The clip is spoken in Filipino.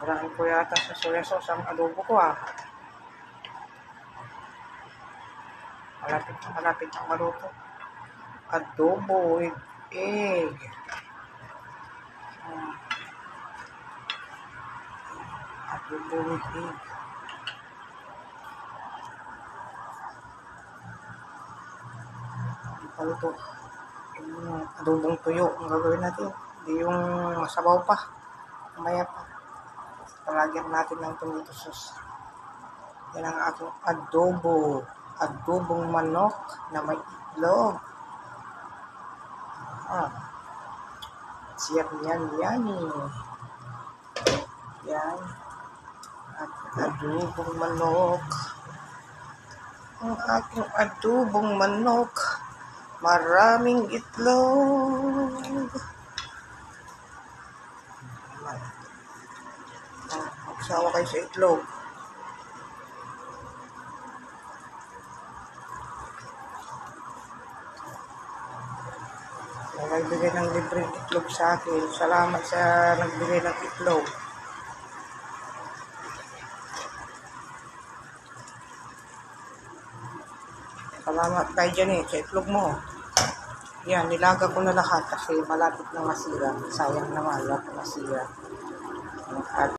Sirain ko yata sa soya sauce ang adobo ko ah. Malapit ang maluto. Adobo with egg. Adobo with egg. Paluto. Yung adobong tuyo ang gagawin natin. Hindi yung masabaw pa. Mamaya pa. Palagyan natin ng tomato sauce. Yan ang aking adobo. Adobong manok na may itlog. Siyam yan. Yan. At adobong manok. Ang aking adobong manok. Maraming itlog. Magsawa kayo sa itlog. Nagbigay ng libreng itlog sa akin. Salamat sa nagbigay ng itlog. Salamat kay Jenny sa itlog mo. Yan, nilaga ko na lahat kasi malapit na masira. Sayang naman, malapit na masira. Ang